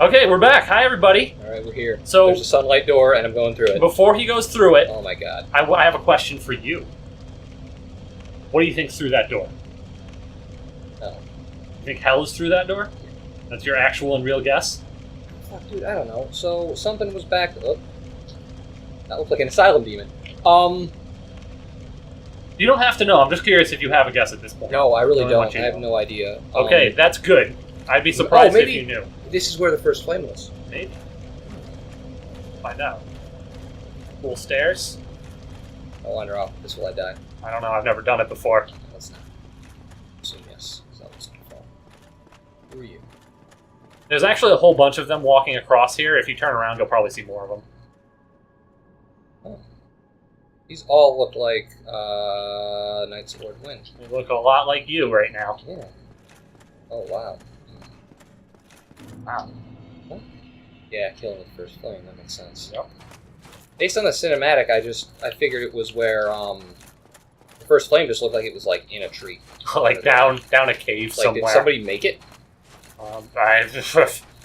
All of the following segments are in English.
Okay, we're back. Hi, everybody. All right, we're here. So there's a sunlight door, and I'm going through it. Before he goes through it, oh my god! I have a question for you. What do you think's through that door? Oh. You think hell is through that door? That's your actual and real guess? Fuck, dude, I don't know. So something was back. Oh, that looked like an asylum demon. You don't have to know. I'm just curious if you have a guess at this point. No, I really don't. I have no idea. Okay, that's good. I'd be surprised maybe if you knew. This is where the first flame was. Maybe. Find out. Cool stairs. I wander off. This will I die. I don't know. I've never done it before. Let's not. Assume yes. Is that what's going to fall? Who are you? There's actually a whole bunch of them walking across here. If you turn around, you'll probably see more of them. Oh. These all look like Knights of Lord Gwyn. They look a lot like you right now. Yeah. Oh, wow. Wow. What? Yeah, killing with the first flame. That makes sense. Yep. Based on the cinematic, I figured it was where the first flame just looked like it was like in a tree. Like down a cave like, somewhere. Did somebody make it?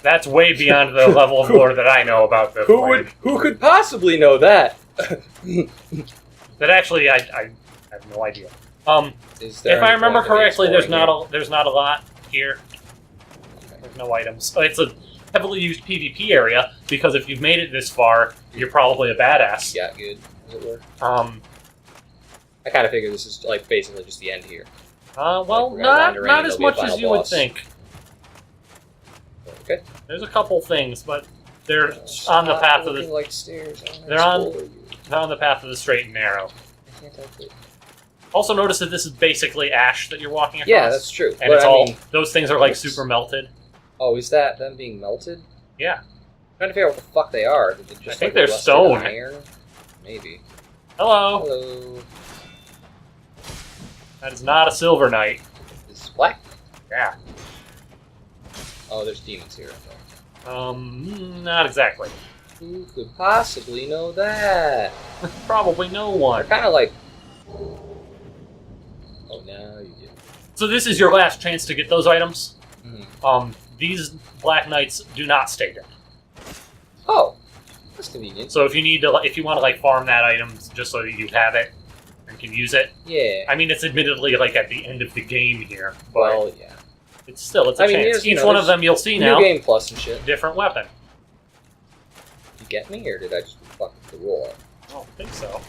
That's way beyond the level of lore that I know about the flame. Who could possibly know that? That actually, I have no idea. Is there if I remember correctly, there's not a a lot here. Okay. There's no items. It's a heavily used PvP area because if you've made it this far, you're probably a badass. Yeah, good. As it were. I kind of figure this is like basically just the end here. Well, like not as much as you would think. Okay. There's a couple things, but they're on the path of the. Like stairs. They're on the path of the straight and narrow. I can't help it. Also, notice that this is basically ash that you're walking across. Yeah, that's true. And it's those things are like super melted. Oh, is that them being melted? Yeah. I'm trying to figure out what the fuck they are. Did they just, I think they're stone. Iron? Maybe. Hello. Hello. That is not a silver knight. Is this black? Yeah. Oh, there's demons here, I think. Not exactly. Who could possibly know that? Probably no one. They're kind of like... Oh, now you do. So this is your last chance to get those items. Mm-hmm. These Black Knights do not stay there. Oh, that's convenient. So if you want to like farm that item just so that you have it and can use it. Yeah. I mean, it's admittedly like at the end of the game here, but well, yeah. It's a chance. Each one of them you'll see now. New game plus and shit. Different weapon. You get me, or did I just fuck with the roll? I don't think so.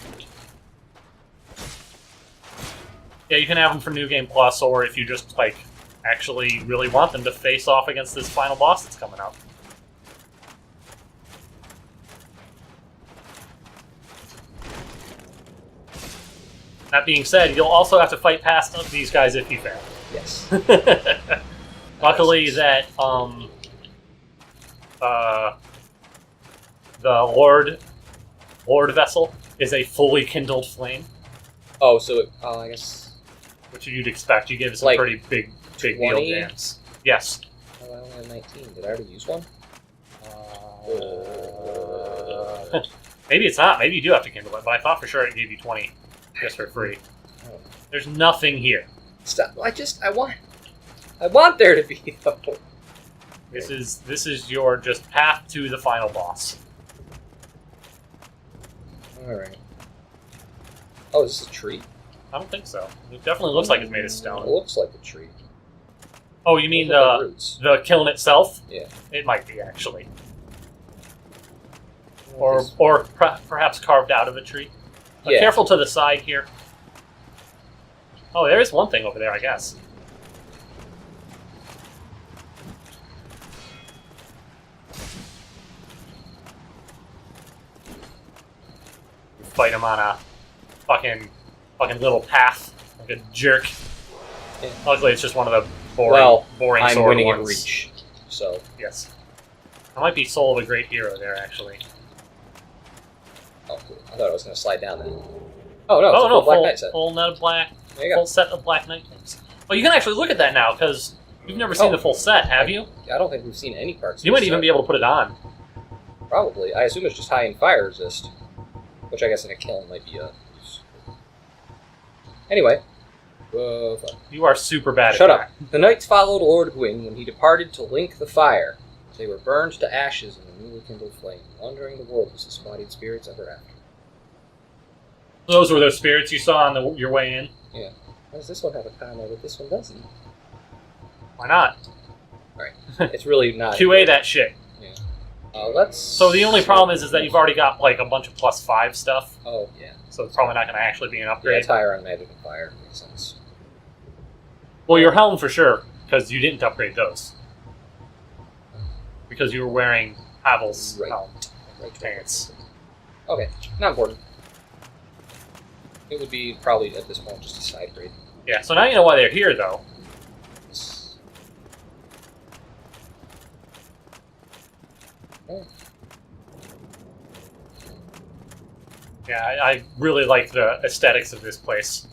Yeah, you can have them for New Game Plus, or if you just like actually really want them to face off against this final boss that's coming up. That being said, you'll also have to fight past these guys if you fail. Yes. Luckily, that the Lord vessel is a fully kindled flame. Oh, so I guess. Which you'd expect. You give some like pretty big deal dance. Yes. Oh, I only have 19. Did I already use one? Maybe it's not. Maybe you do have to kindle it, but I thought for sure it gave you 20 just for free. Oh. There's nothing here. Stop! I want there to be though. This is your just path to the final boss. All right. Oh, is this a tree? I don't think so. It definitely looks like it's made of stone. It looks like a tree. Oh, you mean roots. the kiln itself? Yeah. It might be actually, or perhaps carved out of a tree. But yeah. Careful to the side here. Oh, there is one thing over there, I guess. You fight him on a fucking little path, like a jerk. Yeah. Luckily, it's just one of the boring I'm sword winning ones. in reach, so Yes. That might be Soul of a Great Hero there, actually. Oh, cool. I thought I was going to slide down then. Oh no! It's a full Black Knight set. Full set of Black Knight things. Well, you can actually look at that now because you've never seen the full set, have you? I don't think we've seen any parts. You might even be able to put it on. Probably. I assume it's just high in fire resist, which I guess in a kiln might be a. Anyway. You are super bad at Shut that. up. The knights followed Lord Gwyn when he departed to link the fire. They were burned to ashes in the newly kindled flame. Wandering the world was disembodied spirits ever after. Those were those spirits you saw on your way in? Yeah. Why does this one have a comma but this one doesn't? Why not? Alright. It's really not... QA that shit. Yeah. Let's... So the only problem is that you've already got like a bunch of +5 stuff. Oh, yeah. So it's probably not going to actually be an Yeah, upgrade. it's higher on magic and fire. Makes sense. Well, your helm for sure, because you didn't upgrade those. Because you were wearing Havel's helm. Right. Pants. Okay. Not important. It would be probably, at this point, just a side grade. Yeah, so now you know why they're here, though. Oh. Yeah, I really like the aesthetics of this place.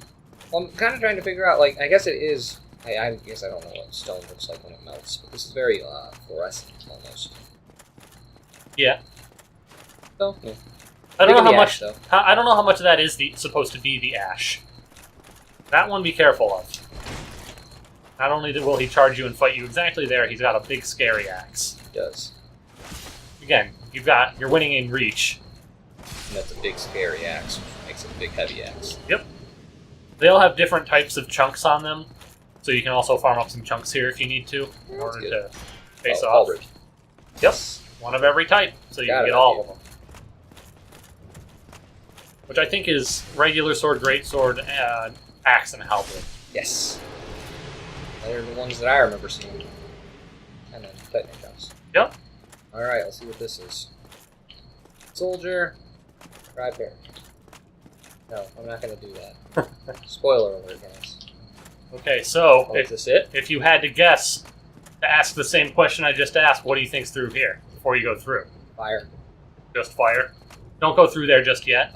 Well, I'm kind of trying to figure out, like, I guess it is... I guess I don't know what stone looks like when it melts, but this is very fluorescent, almost. Yeah. So, yeah. I don't know how much. Ash, though. I don't know how much of that is supposed to be the ash. That one, be careful of. Not only will he charge you and fight you exactly there, he's got a big scary axe. He does. Again, you're winning in reach. And that's a big scary axe, which makes it a big heavy axe. Yep. They'll have different types of chunks on them, so you can also farm up some chunks here if you need to in order to face off. Halberd. Yep. One of every type, so you can get all of them. Which I think is regular sword, great sword, axe, and halberd. Yes. They're the ones that I remember seeing. And then Titan House. Yep. Alright, let's see what this is. Soldier, ride bear. No, I'm not going to do that. Spoiler alert, guys. Okay, so Is this it? if you had to guess, to ask the same question I just asked, what do you think's through here before you go through? Fire. Just fire. Don't go through there just yet.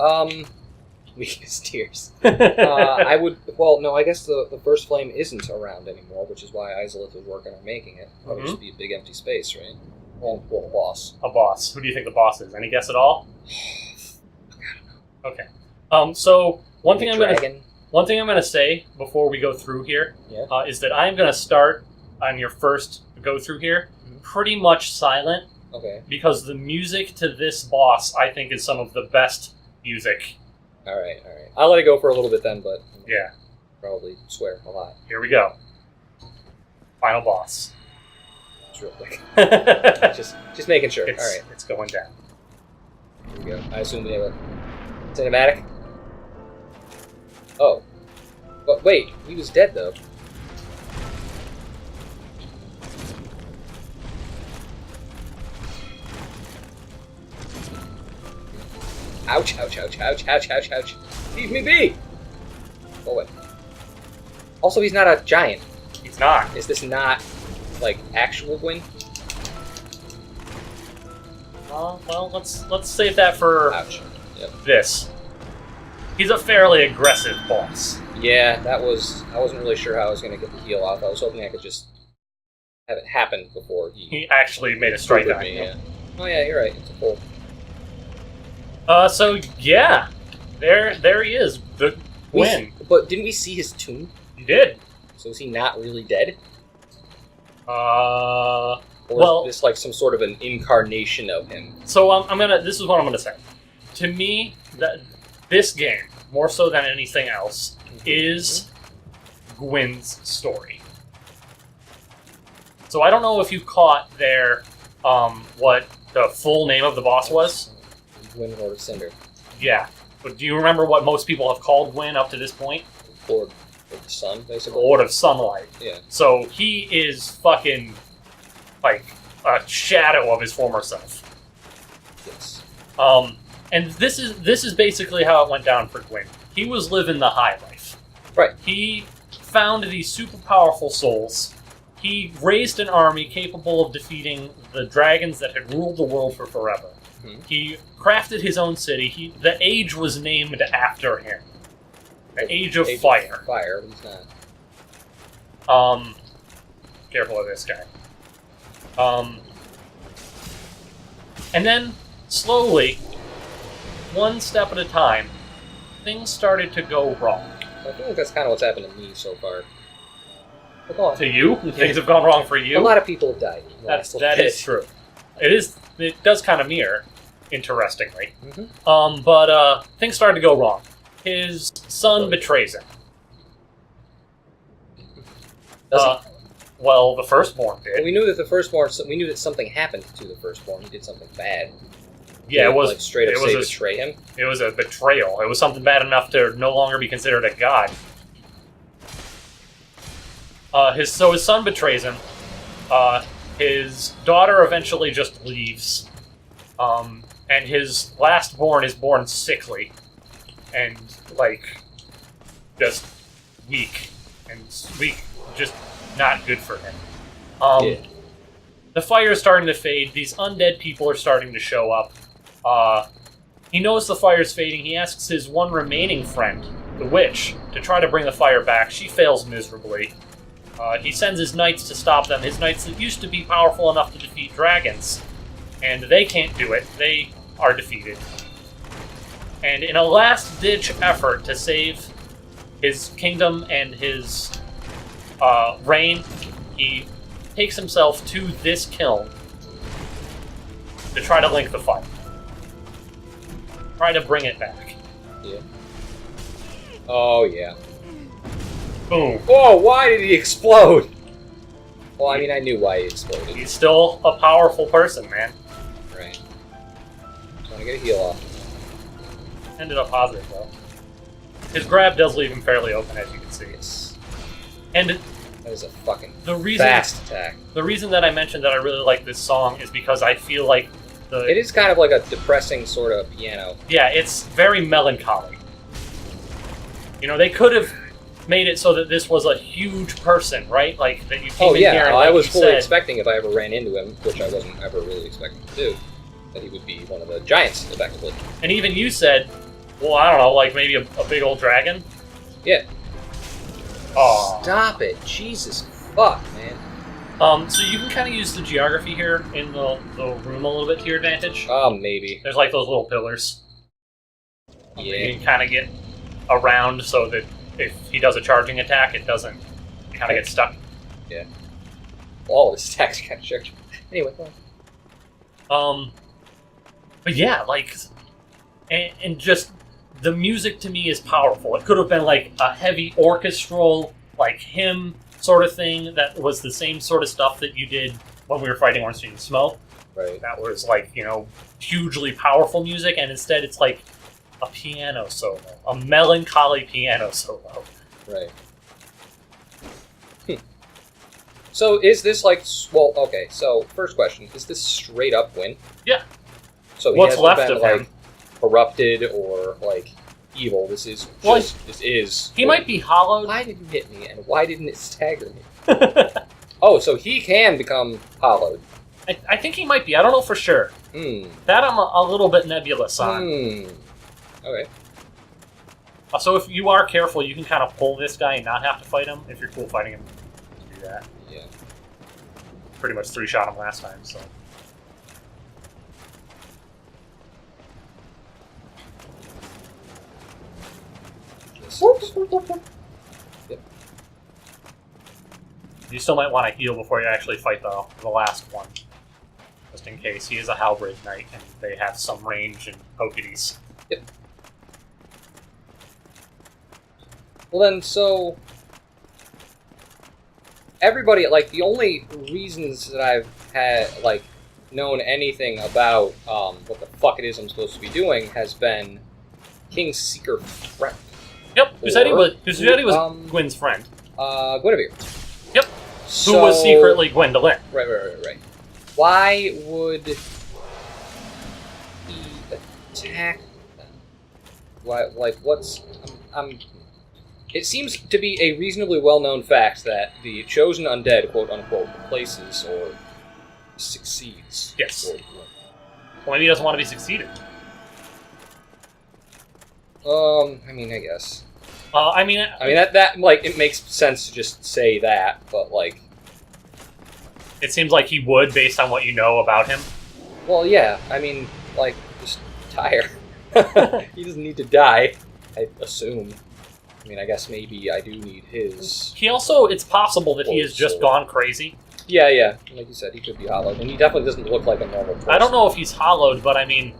Weakest tears. I would... Well, no, I guess the first flame isn't around anymore, which is why Izalith was working on making it. It would just be a big empty space, right? Well, a boss. A boss. Who do you think the boss is? Any guess at all? Okay. So one thing I'm gonna say before we go through here is that I'm gonna start on your first go through here pretty much silent. Okay. Because the music to this boss, I think, is some of the best music. Alright. I'll let it go for a little bit then, but... Yeah. Probably swear a lot. Here we go. Final boss. It's real quick. just making sure. Alright. It's going down. Here we go. I assume we have a cinematic? Oh. But wait, he was dead, though. Ouch. Leave me be! Oh, wait. Also, he's not a giant. He's not. Is this not, like, actual Gwyn? Well, let's save that for this. He's a fairly aggressive boss. Yeah, I wasn't really sure how I was going to get the heal off. I was hoping I could just have it happen before he actually made a strike on me. you. Yeah. Oh yeah, you're right. It's a full. So yeah, there he is, the Gwyn. But didn't we see his tomb? You did. So is he not really dead? Or is this like some sort of an incarnation of him? So this is what I'm gonna say. To me, this game, more so than anything else, is Gwyn's story. So I don't know if you caught there what the full name of the boss was. Gwyn, Lord of Cinder. Yeah, but do you remember what most people have called Gwyn up to this point? Lord of the Sun, basically. Lord of Sunlight. Yeah. So he is fucking like a shadow of his former self. Yes. And this is basically how it went down for Gwyn. He was living the high life. Right. He found these super powerful souls. He raised an army capable of defeating the dragons that had ruled the world for forever. Mm-hmm. He crafted his own city. The age was named after him. The Age of Fire. Fire, he's not. Careful of this guy. And then, slowly, one step at a time, things started to go wrong. I feel like that's kind of what's happened to me so far. To you? Things have gone wrong for you? A lot of people have died. That is true. It does kind of mirror, interestingly. Mm-hmm. But things started to go wrong. His son betrays him. Well, the firstborn did. Well, we knew that the firstborn. We knew that something happened to the firstborn. He did something bad. Yeah, it was like straight up betray him. It was a betrayal. It was something bad enough to no longer be considered a god. His son betrays him. His daughter eventually just leaves. And his lastborn is born sickly and just weak just not good for him. The fire is starting to fade. These undead people are starting to show up. He knows the fire's fading. He asks his one remaining friend, the witch, to try to bring the fire back. She fails miserably. He sends his knights to stop them, his knights that used to be powerful enough to defeat dragons. And they can't do it. They are defeated. And in a last-ditch effort to save his kingdom and his reign, he takes himself to this kiln to try to link the fight. Try to bring it back. Yeah. Oh, yeah. Boom. Oh, why did he explode? Well, I mean, I knew why he exploded. He's still a powerful person, man. Right. Trying to get a heal off. Ended up positive, though. His grab does leave him fairly open, as you can see. Yes. And that is a fucking reason, fast attack. The reason that I mentioned that I really like this song is because I feel like it is kind of like a depressing sort of piano. Yeah, it's very melancholy. You know, they could have made it so that this was a huge person, right? Like, that you came in here and I was fully expecting, if I ever ran into him, which I wasn't ever really expecting to do, that he would be one of the giants, effectively. And even you said, well, I don't know, like maybe a big old dragon? Yeah. Oh. Stop it. Jesus fuck, man. So you can kind of use the geography here in the room a little bit to your advantage. Maybe. There's like those little pillars. Yeah. You can kind of get around so that if he does a charging attack, it doesn't kind of get stuck. Yeah. All his attacks kind of charged. Anyway, go on. But yeah, like, and just the music to me is powerful. It could have been like a heavy orchestral, like hymn sort of thing that was the same sort of stuff that you did when we were fighting Ornstein and Smoke. Right. That was like, you know, hugely powerful music, and instead it's like a piano solo, a melancholy piano solo. Right. So is this like, well, okay, so first question, is this straight up Gwyn? Yeah. So he what's hasn't left been of like him corrupted or like evil. This is just, this is he Gwyn. might be hollowed. Why did you hit me, and why didn't it stagger me? Oh, so he can become hollowed. I think he might be. I don't know for sure. That I'm a little bit nebulous on. Okay. So if you are careful, you can kind of pull this guy and not have to fight him. If you're cool fighting him, do that. Yeah. Pretty much 3-shot him last time, so. Yep. You still might want to heal before you actually fight the last one. Just in case. He is a halberd knight, and they have some range and pokities. Yep. Well then, so everybody, like, the only reasons that I've had, like, known anything about what the fuck it is I'm supposed to be doing has been King's Seeker Friend. Yep, who said he was Gwyn's friend. Guinevere. Yep, who was secretly Gwendolyn. Right. Why would he attack them? Why, like, what's... It seems to be a reasonably well-known fact that the chosen undead, quote-unquote, replaces or succeeds. Yes. Well, maybe he doesn't want to be succeeded. I mean, I guess. I mean, that like, it makes sense to just say that, but, like... It seems like he would, based on what you know about him. Well, yeah, I mean, like, just tire. He doesn't need to die, I assume. I mean, I guess maybe I do need his... He also, it's possible that he has just gone crazy. Yeah. Like you said, he could be hollowed, and he definitely doesn't look like a normal person. I don't know if he's hollowed, but I mean,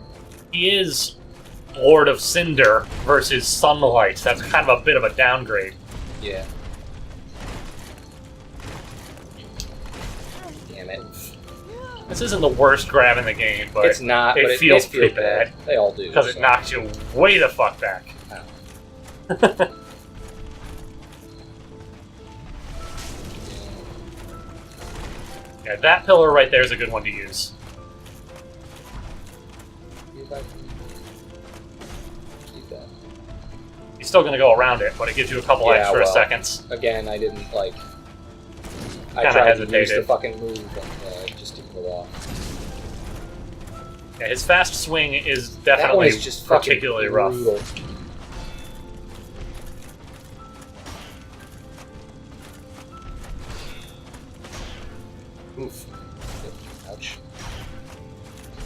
he is Lord of Cinder versus Sunlight. That's kind of a bit of a downgrade. Yeah. Damn it. This isn't the worst grab in the game, but It's not, it but feels it pretty bad. They all do. Because it knocks you way the fuck back. Oh. Yeah, that pillar right there is a good one to use. He's still going to go around it, but it gives you a couple extra seconds. Again, I didn't like. I Kinda tried hesitated. to use the fucking move, and it just didn't go off. Yeah, his fast swing is That one definitely is just particularly rough. brutal. Oof. Ouch.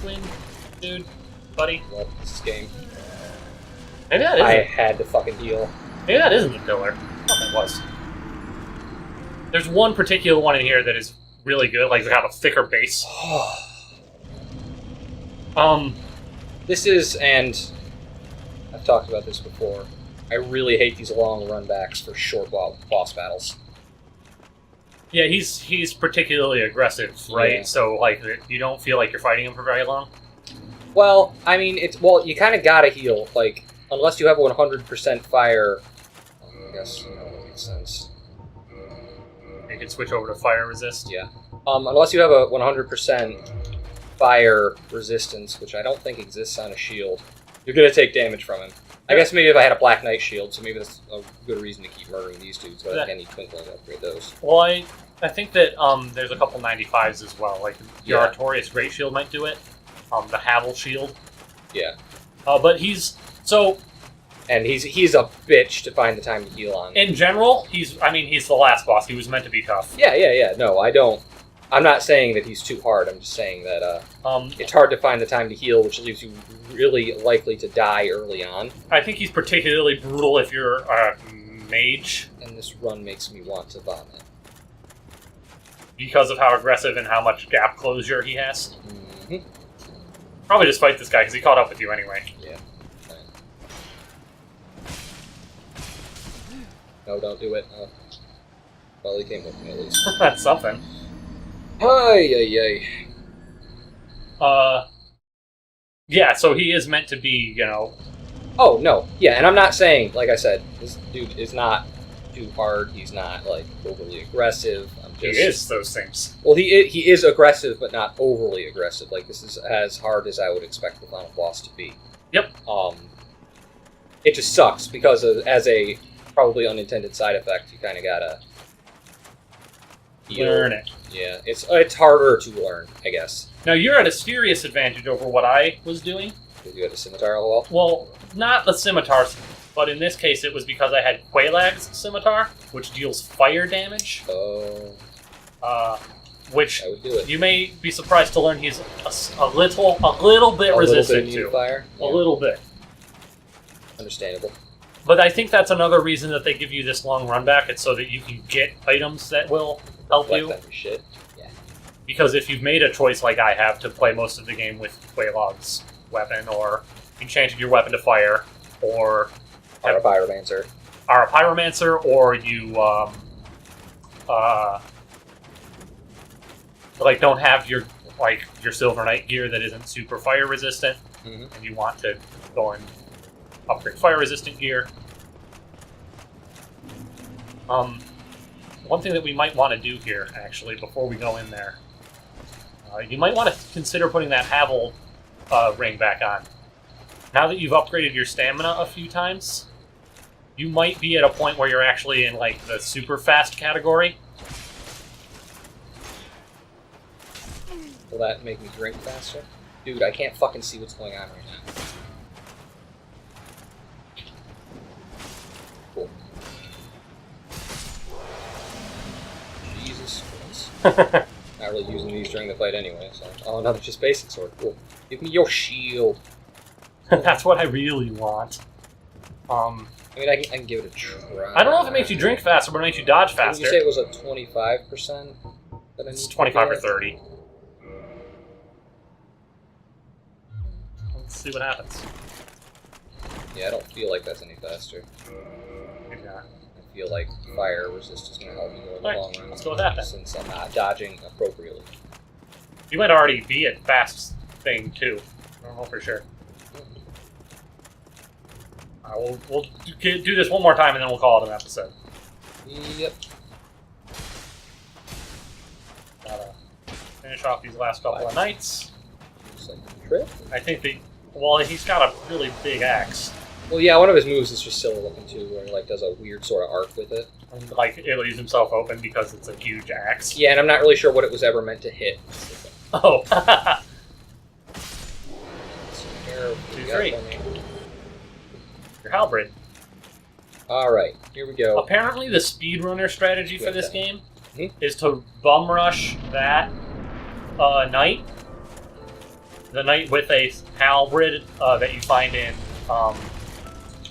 Gwyn, dude, buddy. Well, this is game. Maybe that I isn't. had to fucking heal. Maybe that isn't the pillar. I thought it was. There's one particular one in here that is really good, like got a thicker base. This is, and I've talked about this before, I really hate these long runbacks for short boss battles. Yeah, he's particularly aggressive, right? Yeah. So like you don't feel like you're fighting him for very long. Well, I mean, you kind of gotta heal, like, unless you have 100% fire. I guess, that makes sense. You can switch over to fire resist. Yeah. Unless you have a 100% fire resistance, which I don't think exists on a shield, you're gonna take damage from him. I guess maybe if I had a Black Knight shield, so maybe that's a good reason to keep murdering these dudes, but I need Twinkling to upgrade those. Well, I think that there's a couple 95s as well. Like your Yeah. Artorias Great Shield might do it. The Havel Shield. Yeah. But he's so. And he's a bitch to find the time to heal on. In general, he's the last boss. He was meant to be tough. Yeah. No, I'm not saying that he's too hard. I'm just saying that it's hard to find the time to heal, which leaves you really likely to die early on. I think he's particularly brutal if you're a mage. And this run makes me want to vomit. Because of how aggressive and how much gap closure he has. Mm-hmm. Probably just fight this guy because he caught up with you anyway. Yeah. No, don't do it. Well, he came with me at least. That's something. Ay. Yeah, so he is meant to be, Oh, no. Yeah, and I'm not saying, like I said, this dude is not too hard. He's not, like, overly aggressive. He is those things. Well, he is aggressive, but not overly aggressive. Like, this is as hard as I would expect the final boss to be. Yep. It just sucks, because as a probably unintended side effect, you kind of gotta learn it. Yeah, it's harder to learn, I guess. Now, you're at a serious advantage over what I was doing. Because you had a scimitar all well? Well, not the scimitars, but in this case, it was because I had Quailag's scimitar, which deals fire damage. Oh. Which I would do it. you may be surprised to learn he's a little bit resistant to. Fire? A little bit. Understandable. But I think that's another reason that they give you this long run back. It's so that you can get items that will help you. Like that shit. Yeah. Because if you've made a choice like I have to play most of the game with Quailog's weapon, or enchanted your weapon to fire, or a pyromancer. Are a pyromancer, or you like don't have your Silver Knight gear that isn't super fire resistant, and you want to go and upgrade fire resistant gear. One thing that we might want to do here, actually, before we go in there, you might want to consider putting that Havel ring back on. Now that you've upgraded your stamina a few times, you might be at a point where you're actually in like the super fast category. Will that make me drink faster? Dude, I can't fucking see what's going on right now. Cool. Jesus Christ. Not really using these during the fight anyway, so... Oh, no, just basic sword. Cool. Give me your shield. That's what I really want. I mean, I can give it a try. I don't know if it makes you drink faster, but it makes you dodge faster. Did you say it was a 25%? that I It's need to 25 or get? 30. Let's see what happens. Yeah, I don't feel like that's any faster. Maybe not. I feel like fire resist is going to help me more in the Alright, long run. let's go with that then. Since I'm not dodging appropriately. You might already be at fast thing too. I don't know for sure. We'll do this one more time and then we'll call it an episode. Yep. Gotta finish off these last couple of nights. Looks like a trip. I think well, he's got a really big axe. Well, yeah, one of his moves is just silly looking too, where he like does a weird sort of arc with it. And, like, it leaves himself open because it's a huge axe. Yeah, and I'm not really sure what it was ever meant to hit. Oh. Here, 2, 3. Your halberd. Alright, here we go. Apparently, the speedrunner strategy for this game Mhm. is to bum rush that knight. The knight with a halberd that you find in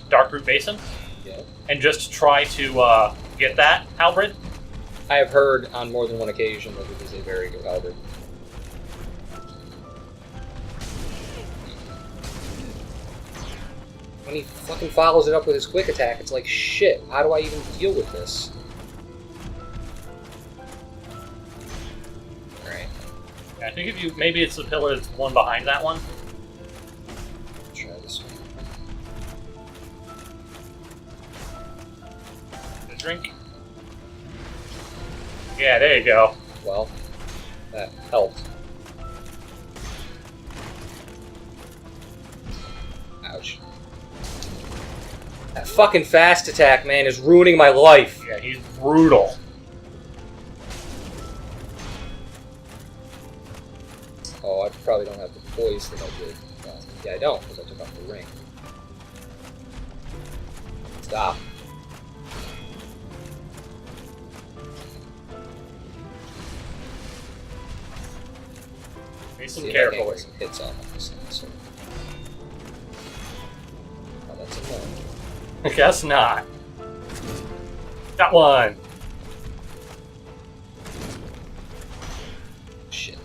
Darkroot Basin. Yeah. And just try to get that halberd. I have heard on more than one occasion that it is a very good halberd. When he fucking follows it up with his quick attack, it's like, shit, how do I even deal with this? Alright. I think if you maybe it's the pillar that's one behind that one. Try this one. The drink. Yeah, there you go. Well, that helped. Ouch. That fucking fast attack, man, is ruining my life. Yeah, he's brutal. Oh, I probably don't have the poise that I did. Yeah, I don't, because I took off the ring. Stop. Face him See if I can carefully. get some hits on this thing, so. Oh, that's a no. I guess not. Got one. Shit.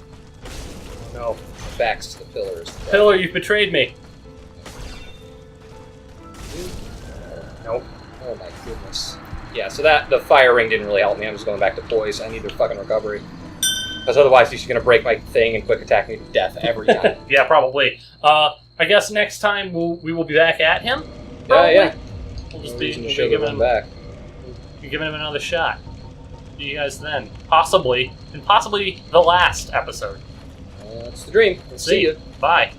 No. My back's to the pillars. Pillar, you've betrayed me. Nope. Oh my goodness. Yeah, so the fire ring didn't really help me. I'm just going back to poise. I need their fucking recovery. Because otherwise he's going to break my thing and quick attack me to death every time. Yeah, probably. I guess next time we will be back at him. Yeah, Probably. yeah. We'll just No be reason to we'll show be giving them him back. giving him another shot. See you guys then. Possibly the last episode. That's the dream. We'll See ya. Bye.